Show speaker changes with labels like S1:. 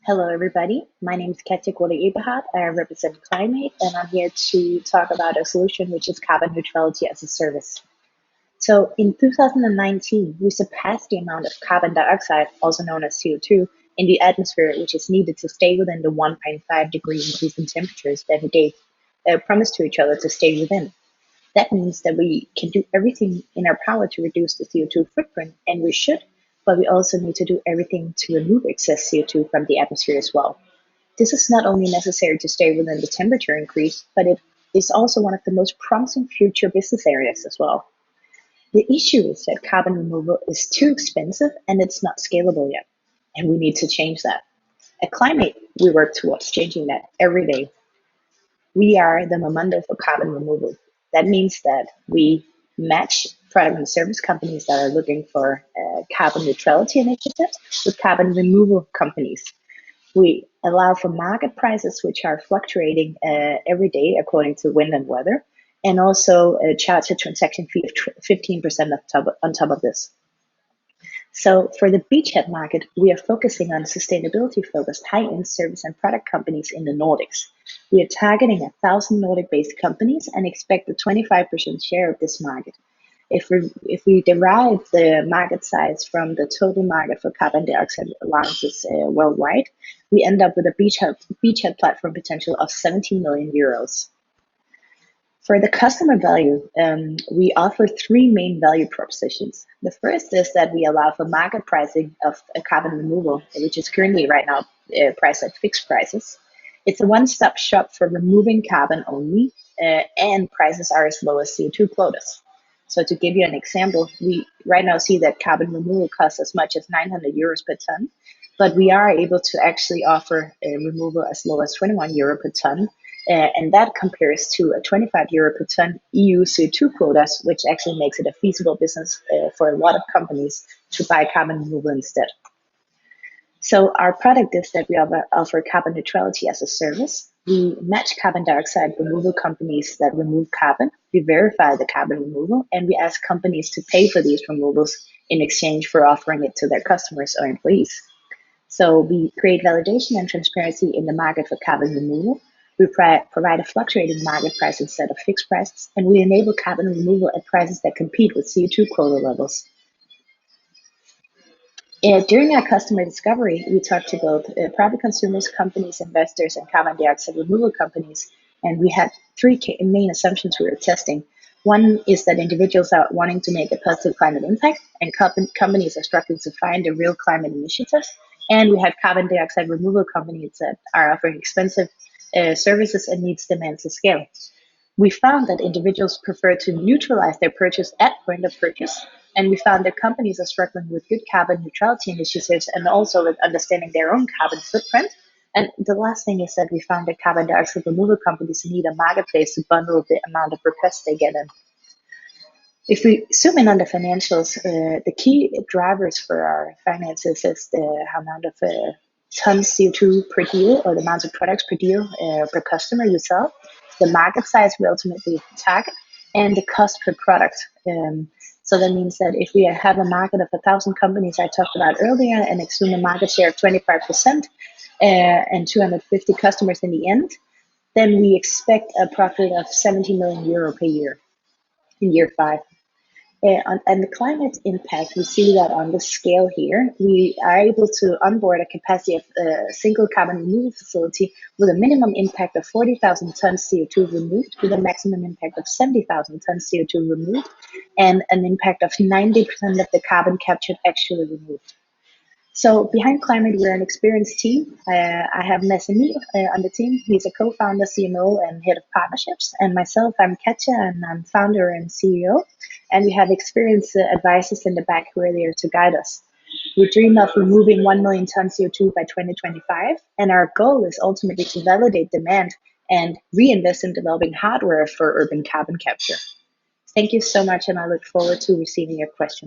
S1: Hello, everybody. My name is Katja Eberhardt. I represent Klimate, and I'm here to talk about a solution which is carbon neutrality as a service. So, in 2019, we surpassed the amount of carbon dioxide, also known as CO2, in the atmosphere, which is needed to stay within the 1.5 degree increase in temperatures that we gave promised to each other to stay within. That means that we can do everything in our power to reduce the CO2 footprint, and we should, but we also need to do everything to remove excess CO2 from the atmosphere as well. This is not only necessary to stay within the temperature increase, but it is also one of the most promising future business areas as well. The issue is that carbon removal is too expensive and it's not scalable yet, and we need to change that. At Climate, we work towards changing that every day. We are the memento for carbon removal. That means that we match product and service companies that are looking for carbon neutrality initiatives with carbon removal companies. We allow for market prices, which are fluctuating every day according to wind and weather, and also charge a transaction fee of 15% on top of this. So for the beachhead market, we are focusing on sustainability-focused high-end service and product companies in the Nordics. We are targeting 1,000 Nordic-based companies and expect a 25% share of this market. If we derive the market size from the total market for carbon dioxide allowances worldwide, we end up with a beachhead platform potential of 17 million euros. For the customer value, we offer three main value propositions. The first is that we allow for market pricing of carbon removal, which is currently right now priced at fixed prices. It's a one-stop shop for removing carbon only, and prices are as low as CO2 quotas. So to give you an example, we right now see that carbon removal costs as much as 900 euros per ton, but we are able to actually offer removal as low as 21 euro per ton. And that compares to a 25 euro per ton EU CO2 quotas, which actually makes it a feasible business for a lot of companies to buy carbon removal instead. So our product is that we offer carbon neutrality as a service. We match carbon dioxide removal companies that remove carbon. We verify the carbon removal, and we ask companies to pay for these removals in exchange for offering it to their customers or employees. So we create validation and transparency in the market for carbon removal. We provide a fluctuating market price instead of fixed prices, and we enable carbon removal at prices that compete with CO2 quota levels. During our customer discovery, we talked to both private consumers, companies, investors, and carbon dioxide removal companies, and we had three main assumptions we were testing. One is that individuals are wanting to make a positive climate impact, and companies are struggling to find a real climate initiatives. And we had carbon dioxide removal companies that are offering expensive services and needs demand to scale. We found that individuals prefer to neutralize their purchase at point of purchase, and we found that companies are struggling with good carbon neutrality initiatives and also with understanding their own carbon footprint. And the last thing is that we found that carbon dioxide removal companies need a marketplace to bundle the amount of requests they get in. If we zoom in on the financials, the key drivers for our finances is the amount of tons CO2 per deal, or the amount of products per deal per customer you sell, the market size we ultimately target, and the cost per product. So that means that if we have a market of 1,000 companies I talked about earlier and assume a market share of 25% and 250 customers in the end, then we expect a profit of 70 million euro per year in year 5. And the climate impact, we see that on the scale here. We are able to onboard a capacity of a single carbon removal facility with a minimum impact of 40,000 tons CO2 removed, with a maximum impact of 70,000 tons CO2 removed, and an impact of 90% of the carbon captured actually removed. So behind Klimate, we're an experienced team. I have Masami on the team. He's a co-founder, CMO, and head of partnerships. And myself, I'm Katja, and I'm founder and CEO. And we have experienced advisors in the back who are there to guide us. We dream of removing 1 million tons CO2 by 2025. And our goal is ultimately to validate demand and reinvest in developing hardware for urban carbon capture. Thank you so much, and I look forward to receiving your questions.